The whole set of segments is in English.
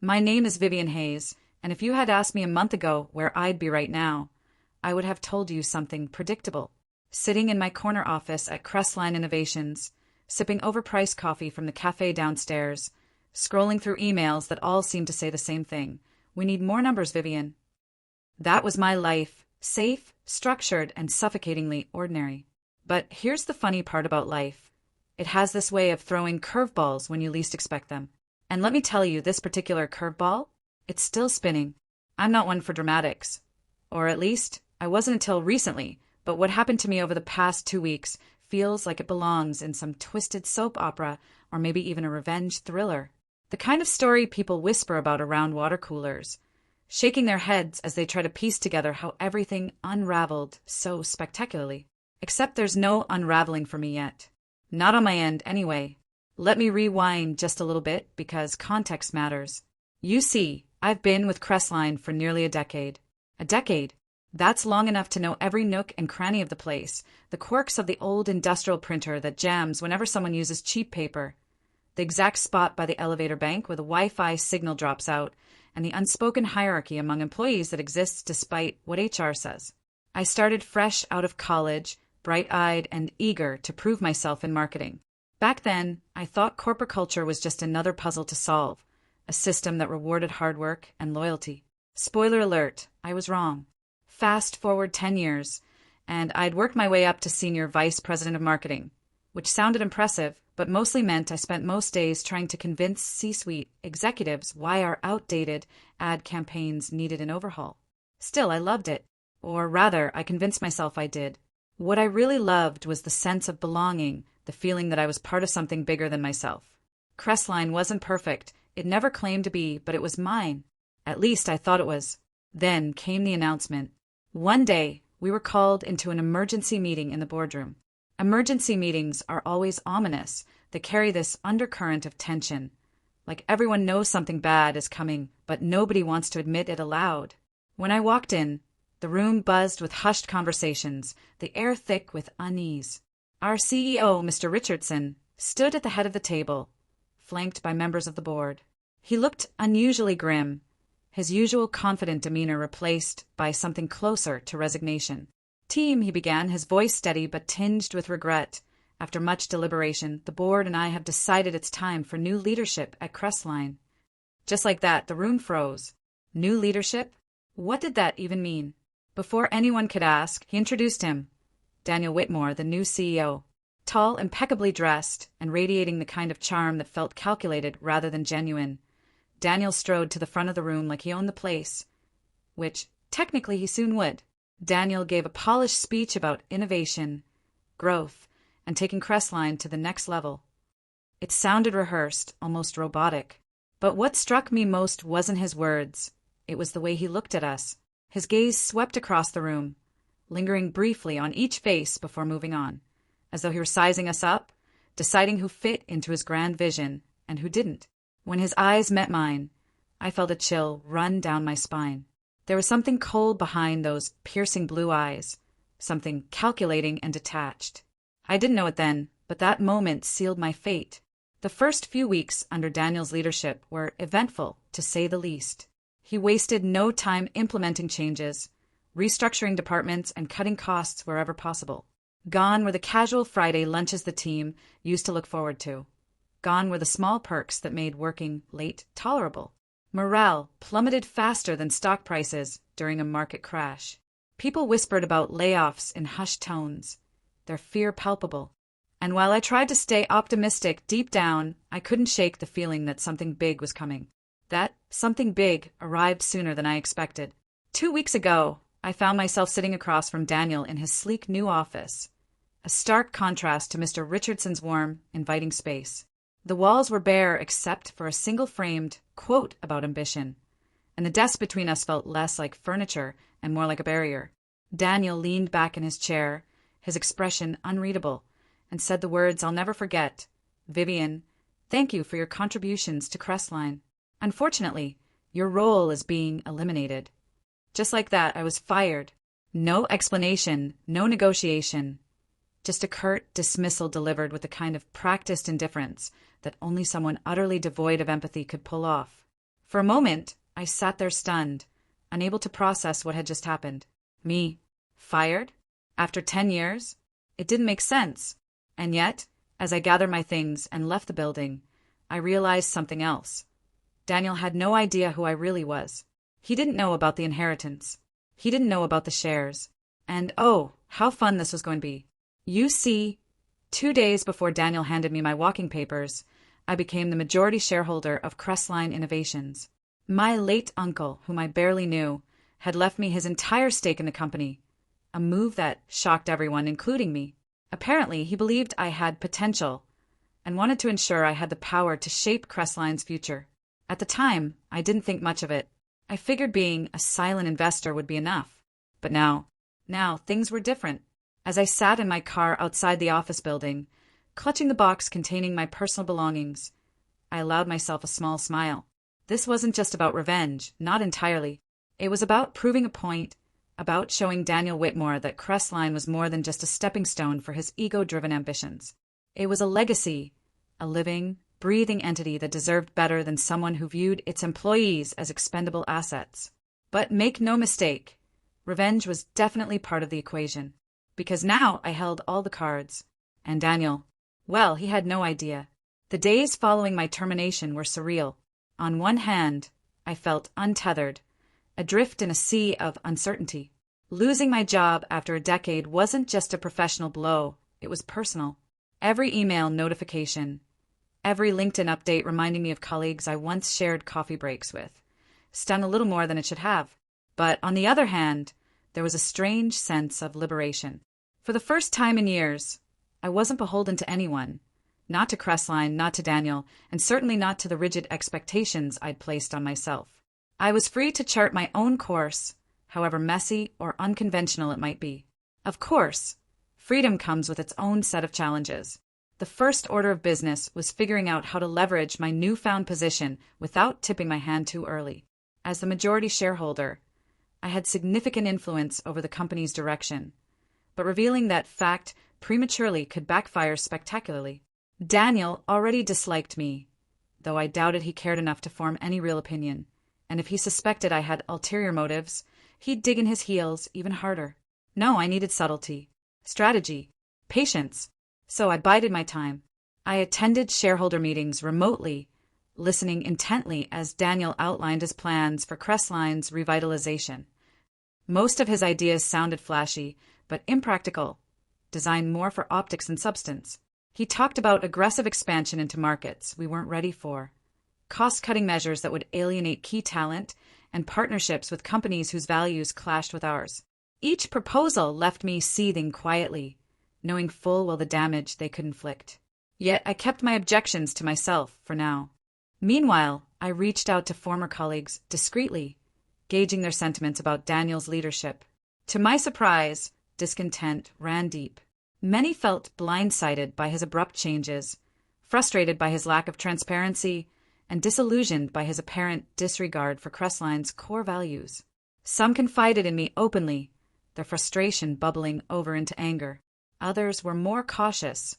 My name is Vivian Hayes, and if you had asked me a month ago where I'd be right now, I would have told you something predictable. Sitting in my corner office at Crestline Innovations, sipping overpriced coffee from the cafe downstairs, scrolling through emails that all seem to say the same thing. We need more numbers, Vivian. That was my life, safe, structured, and suffocatingly ordinary. But here's the funny part about life. It has this way of throwing curveballs when you least expect them. And let me tell you, this particular curveball, it's still spinning. I'm not one for dramatics. Or at least, I wasn't until recently, but what happened to me over the past 2 weeks feels like it belongs in some twisted soap opera or maybe even a revenge thriller. The kind of story people whisper about around water coolers, shaking their heads as they try to piece together how everything unraveled so spectacularly. Except there's no unraveling for me yet. Not on my end, anyway. Let me rewind just a little bit because context matters. You see, I've been with Crestline for nearly a decade. A decade. That's long enough to know every nook and cranny of the place, the quirks of the old industrial printer that jams whenever someone uses cheap paper, the exact spot by the elevator bank where the Wi-Fi signal drops out, and the unspoken hierarchy among employees that exists despite what HR says. I started fresh out of college, bright-eyed and eager to prove myself in marketing. Back then, I thought corporate culture was just another puzzle to solve, a system that rewarded hard work and loyalty. Spoiler alert, I was wrong. Fast forward 10 years, and I'd worked my way up to senior vice president of marketing, which sounded impressive, but mostly meant I spent most days trying to convince C-suite executives why our outdated ad campaigns needed an overhaul. Still, I loved it. Or rather, I convinced myself I did. What I really loved was the sense of belonging, the feeling that I was part of something bigger than myself. Crestline wasn't perfect. It never claimed to be, but it was mine. At least I thought it was. Then came the announcement. One day, we were called into an emergency meeting in the boardroom. Emergency meetings are always ominous. They carry this undercurrent of tension. Like everyone knows something bad is coming, but nobody wants to admit it aloud. When I walked in, the room buzzed with hushed conversations, the air thick with unease. Our CEO, Mr. Richardson, stood at the head of the table, flanked by members of the board. He looked unusually grim, his usual confident demeanor replaced by something closer to resignation. Team, he began, his voice steady but tinged with regret. After much deliberation, the board and I have decided it's time for new leadership at Crestline. Just like that, the room froze. New leadership? What did that even mean? Before anyone could ask, he introduced him. Daniel Whitmore, the new CEO. Tall, impeccably dressed, and radiating the kind of charm that felt calculated rather than genuine. Daniel strode to the front of the room like he owned the place, which, technically, he soon would. Daniel gave a polished speech about innovation, growth, and taking Crestline to the next level. It sounded rehearsed, almost robotic. But what struck me most wasn't his words. It was the way he looked at us. His gaze swept across the room, lingering briefly on each face before moving on, as though he were sizing us up, deciding who fit into his grand vision and who didn't. When his eyes met mine, I felt a chill run down my spine. There was something cold behind those piercing blue eyes, something calculating and detached. I didn't know it then, but that moment sealed my fate. The first few weeks under Daniel's leadership were eventful, to say the least. He wasted no time implementing changes, restructuring departments, and cutting costs wherever possible. Gone were the casual Friday lunches the team used to look forward to. Gone were the small perks that made working late tolerable. Morale plummeted faster than stock prices during a market crash. People whispered about layoffs in hushed tones, their fear palpable. And while I tried to stay optimistic deep down, I couldn't shake the feeling that something big was coming. That something big arrived sooner than I expected. 2 weeks ago, I found myself sitting across from Daniel in his sleek new office, a stark contrast to Mr. Richardson's warm, inviting space. The walls were bare except for a single-framed quote about ambition, and the desk between us felt less like furniture and more like a barrier. Daniel leaned back in his chair, his expression unreadable, and said the words I'll never forget. "Vivian, thank you for your contributions to Crestline. Unfortunately, your role is being eliminated." Just like that, I was fired. No explanation, no negotiation. Just a curt dismissal delivered with the kind of practiced indifference that only someone utterly devoid of empathy could pull off. For a moment, I sat there stunned, unable to process what had just happened. Me? Fired? After 10 years? It didn't make sense. And yet, as I gathered my things and left the building, I realized something else. Daniel had no idea who I really was. He didn't know about the inheritance. He didn't know about the shares. And oh, how fun this was going to be. You see, 2 days before Daniel handed me my walking papers, I became the majority shareholder of Crestline Innovations. My late uncle, whom I barely knew, had left me his entire stake in the company, a move that shocked everyone, including me. Apparently, he believed I had potential and wanted to ensure I had the power to shape Crestline's future. At the time, I didn't think much of it. I figured being a silent investor would be enough. But now things were different. As I sat in my car outside the office building, clutching the box containing my personal belongings, I allowed myself a small smile. This wasn't just about revenge, not entirely. It was about proving a point, about showing Daniel Whitmore that Crestline was more than just a stepping stone for his ego-driven ambitions. It was a legacy, a living, breathing entity that deserved better than someone who viewed its employees as expendable assets. But make no mistake, revenge was definitely part of the equation. Because now I held all the cards. And Daniel, well, he had no idea. The days following my termination were surreal. On one hand, I felt untethered, adrift in a sea of uncertainty. Losing my job after a decade wasn't just a professional blow, it was personal. Every email notification, every LinkedIn update reminding me of colleagues I once shared coffee breaks with, stung a little more than it should have. But on the other hand, there was a strange sense of liberation. For the first time in years, I wasn't beholden to anyone. Not to Crestline, not to Daniel, and certainly not to the rigid expectations I'd placed on myself. I was free to chart my own course, however messy or unconventional it might be. Of course, freedom comes with its own set of challenges. The first order of business was figuring out how to leverage my newfound position without tipping my hand too early. As the majority shareholder, I had significant influence over the company's direction, but revealing that fact prematurely could backfire spectacularly. Daniel already disliked me, though I doubted he cared enough to form any real opinion, and if he suspected I had ulterior motives, he'd dig in his heels even harder. No, I needed subtlety, strategy, patience, so I bided my time. I attended shareholder meetings remotely, listening intently as Daniel outlined his plans for Crestline's revitalization. Most of his ideas sounded flashy, but impractical, designed more for optics and substance. He talked about aggressive expansion into markets we weren't ready for, cost-cutting measures that would alienate key talent, and partnerships with companies whose values clashed with ours. Each proposal left me seething quietly, knowing full well the damage they could inflict. Yet I kept my objections to myself for now. Meanwhile, I reached out to former colleagues discreetly, gauging their sentiments about Daniel's leadership. To my surprise, discontent ran deep. Many felt blindsided by his abrupt changes, frustrated by his lack of transparency, and disillusioned by his apparent disregard for Crestline's core values. Some confided in me openly, their frustration bubbling over into anger. Others were more cautious,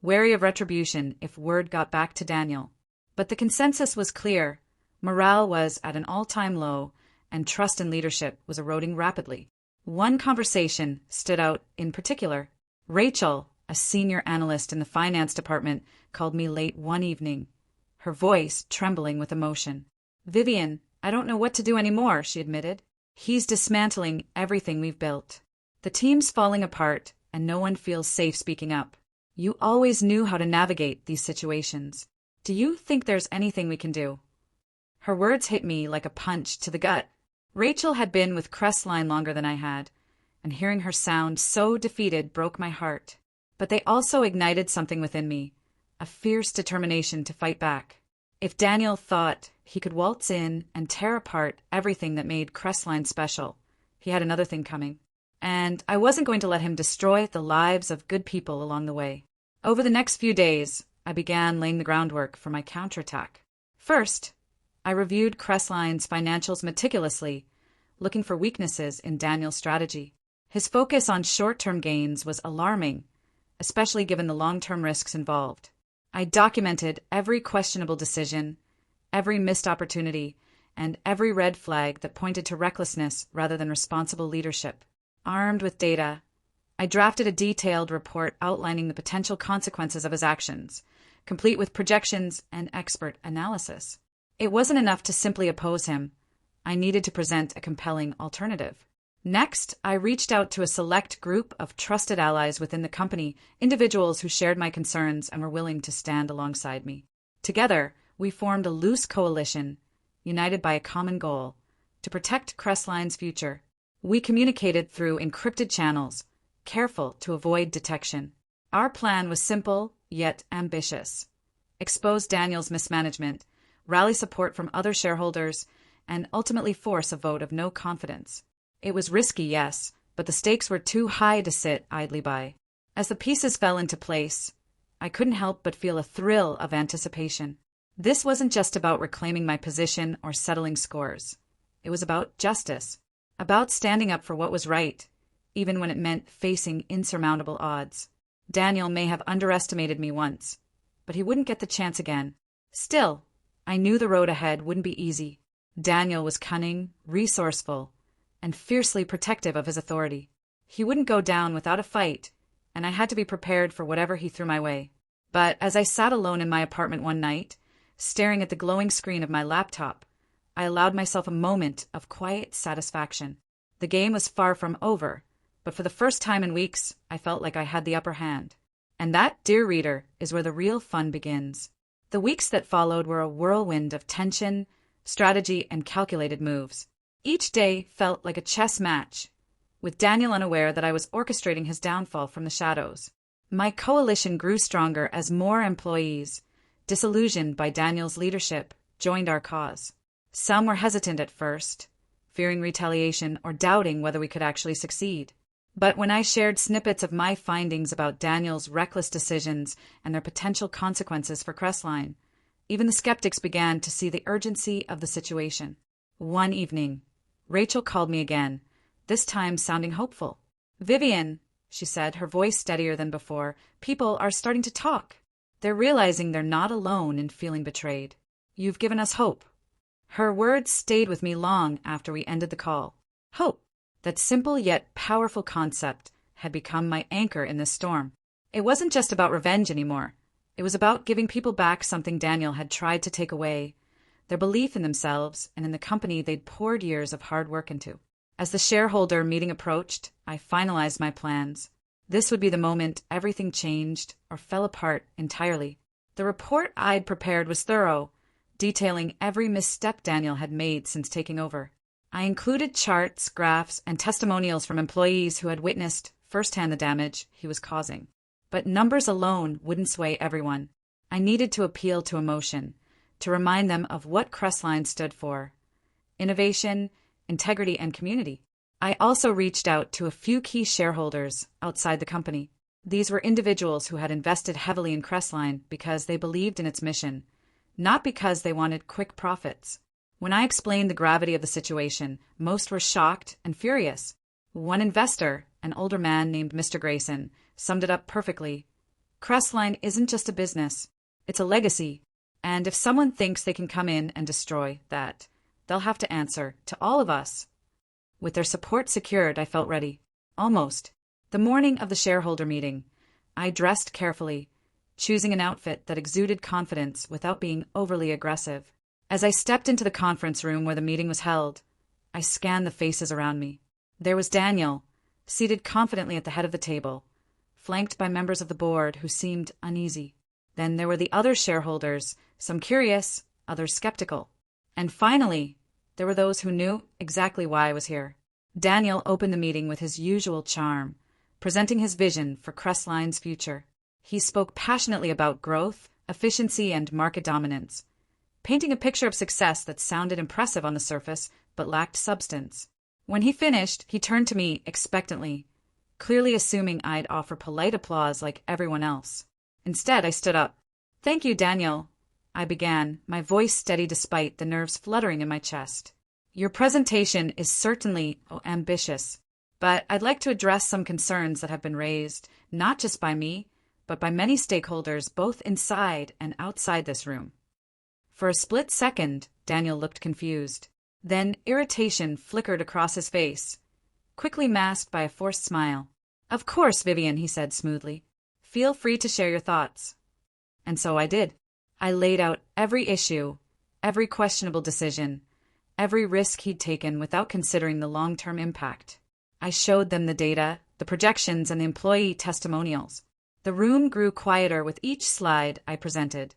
wary of retribution if word got back to Daniel. But the consensus was clear. Morale was at an all-time low, and trust in leadership was eroding rapidly. One conversation stood out in particular. Rachel, a senior analyst in the finance department, called me late one evening, her voice trembling with emotion. "Vivian, I don't know what to do anymore," she admitted. "He's dismantling everything we've built. The team's falling apart, and no one feels safe speaking up. You always knew how to navigate these situations. Do you think there's anything we can do?" Her words hit me like a punch to the gut. Rachel had been with Crestline longer than I had, and hearing her sound so defeated broke my heart. But they also ignited something within me, a fierce determination to fight back. If Daniel thought he could waltz in and tear apart everything that made Crestline special, he had another thing coming. And I wasn't going to let him destroy the lives of good people along the way. Over the next few days, I began laying the groundwork for my counterattack. First, I reviewed Crestline's financials meticulously, looking for weaknesses in Daniel's strategy. His focus on short-term gains was alarming, especially given the long-term risks involved. I documented every questionable decision, every missed opportunity, and every red flag that pointed to recklessness rather than responsible leadership. Armed with data, I drafted a detailed report outlining the potential consequences of his actions, complete with projections and expert analysis. It wasn't enough to simply oppose him. I needed to present a compelling alternative. Next, I reached out to a select group of trusted allies within the company, individuals who shared my concerns and were willing to stand alongside me. Together, we formed a loose coalition, united by a common goal: to protect Crestline's future. We communicated through encrypted channels, careful to avoid detection. Our plan was simple, yet ambitious. Expose Daniel's mismanagement, rally support from other shareholders, and ultimately force a vote of no confidence. It was risky, yes, but the stakes were too high to sit idly by. As the pieces fell into place, I couldn't help but feel a thrill of anticipation. This wasn't just about reclaiming my position or settling scores. It was about justice, about standing up for what was right, even when it meant facing insurmountable odds. Daniel may have underestimated me once, but he wouldn't get the chance again. Still, I knew the road ahead wouldn't be easy. Daniel was cunning, resourceful, and fiercely protective of his authority. He wouldn't go down without a fight, and I had to be prepared for whatever he threw my way. But as I sat alone in my apartment one night, staring at the glowing screen of my laptop, I allowed myself a moment of quiet satisfaction. The game was far from over, but for the first time in weeks, I felt like I had the upper hand. And that, dear reader, is where the real fun begins. The weeks that followed were a whirlwind of tension, strategy, and calculated moves. Each day felt like a chess match, with Daniel unaware that I was orchestrating his downfall from the shadows. My coalition grew stronger as more employees, disillusioned by Daniel's leadership, joined our cause. Some were hesitant at first, fearing retaliation or doubting whether we could actually succeed. But when I shared snippets of my findings about Daniel's reckless decisions and their potential consequences for Crestline, even the skeptics began to see the urgency of the situation. One evening, Rachel called me again, this time sounding hopeful. "Vivian," she said, her voice steadier than before, "people are starting to talk. They're realizing they're not alone in feeling betrayed. You've given us hope." Her words stayed with me long after we ended the call. Hope, that simple yet powerful concept, had become my anchor in this storm. It wasn't just about revenge anymore. It was about giving people back something Daniel had tried to take away: their belief in themselves and in the company they'd poured years of hard work into. As the shareholder meeting approached, I finalized my plans. This would be the moment everything changed or fell apart entirely. The report I'd prepared was thorough, detailing every misstep Daniel had made since taking over. I included charts, graphs, and testimonials from employees who had witnessed firsthand the damage he was causing. But numbers alone wouldn't sway everyone. I needed to appeal to emotion, to remind them of what Crestline stood for: innovation, integrity, and community. I also reached out to a few key shareholders outside the company. These were individuals who had invested heavily in Crestline because they believed in its mission, not because they wanted quick profits. When I explained the gravity of the situation, most were shocked and furious. One investor, an older man named Mr. Grayson, summed it up perfectly. "Crestline isn't just a business, it's a legacy, and if someone thinks they can come in and destroy that, they'll have to answer to all of us." With their support secured, I felt ready. Almost. The morning of the shareholder meeting, I dressed carefully, choosing an outfit that exuded confidence without being overly aggressive. As I stepped into the conference room where the meeting was held, I scanned the faces around me. There was Daniel, seated confidently at the head of the table, flanked by members of the board who seemed uneasy. Then there were the other shareholders, some curious, others skeptical. And finally, there were those who knew exactly why I was here. Daniel opened the meeting with his usual charm, presenting his vision for Crestline's future. He spoke passionately about growth, efficiency, and market dominance, painting a picture of success that sounded impressive on the surface but lacked substance. When he finished, he turned to me expectantly, clearly assuming I'd offer polite applause like everyone else. Instead, I stood up. "Thank you, Daniel," I began, my voice steady despite the nerves fluttering in my chest. "Your presentation is certainly ambitious, but I'd like to address some concerns that have been raised, not just by me, but by many stakeholders both inside and outside this room." For a split second, Daniel looked confused. Then irritation flickered across his face, quickly masked by a forced smile. "Of course, Vivian," he said smoothly. "Feel free to share your thoughts." And so I did. I laid out every issue, every questionable decision, every risk he'd taken without considering the long-term impact. I showed them the data, the projections, and the employee testimonials. The room grew quieter with each slide I presented,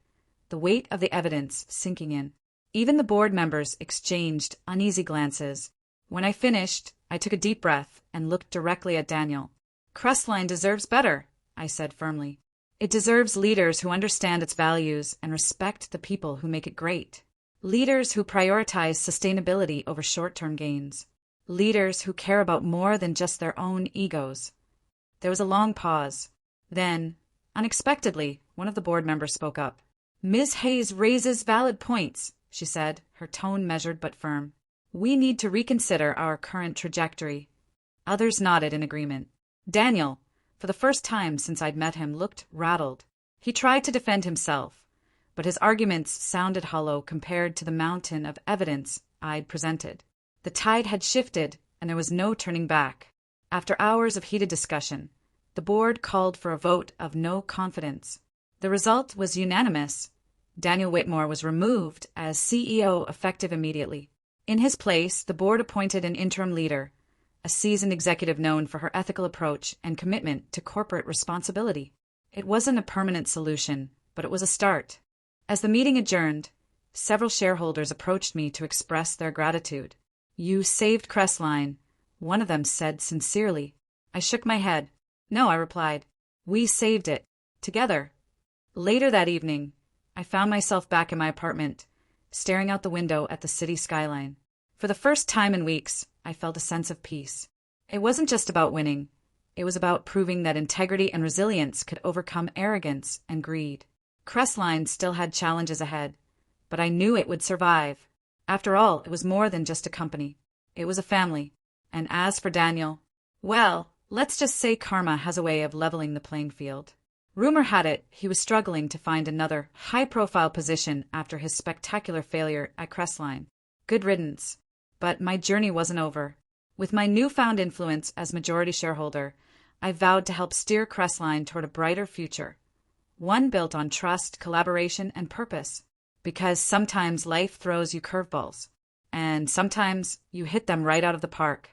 the weight of the evidence sinking in. Even the board members exchanged uneasy glances. When I finished, I took a deep breath and looked directly at Daniel. "Crestline deserves better," I said firmly. "It deserves leaders who understand its values and respect the people who make it great. Leaders who prioritize sustainability over short-term gains. Leaders who care about more than just their own egos." There was a long pause. Then, unexpectedly, one of the board members spoke up. "Ms. Hayes raises valid points," she said, her tone measured but firm. "We need to reconsider our current trajectory." Others nodded in agreement. Daniel, for the first time since I'd met him, looked rattled. He tried to defend himself, but his arguments sounded hollow compared to the mountain of evidence I'd presented. The tide had shifted, and there was no turning back. After hours of heated discussion, the board called for a vote of no confidence. The result was unanimous. Daniel Whitmore was removed as CEO effective immediately. In his place, the board appointed an interim leader, a seasoned executive known for her ethical approach and commitment to corporate responsibility. It wasn't a permanent solution, but it was a start. As the meeting adjourned, several shareholders approached me to express their gratitude. "You saved Crestline," one of them said sincerely. I shook my head. "No," I replied. "We saved it. Together." Later that evening, I found myself back in my apartment, staring out the window at the city skyline. For the first time in weeks, I felt a sense of peace. It wasn't just about winning. It was about proving that integrity and resilience could overcome arrogance and greed. Crestline still had challenges ahead, but I knew it would survive. After all, it was more than just a company. It was a family. And as for Daniel, well, let's just say karma has a way of leveling the playing field. Rumor had it he was struggling to find another high-profile position after his spectacular failure at Crestline. Good riddance. But my journey wasn't over. With my newfound influence as majority shareholder, I vowed to help steer Crestline toward a brighter future, one built on trust, collaboration, and purpose. Because sometimes life throws you curveballs, and sometimes you hit them right out of the park.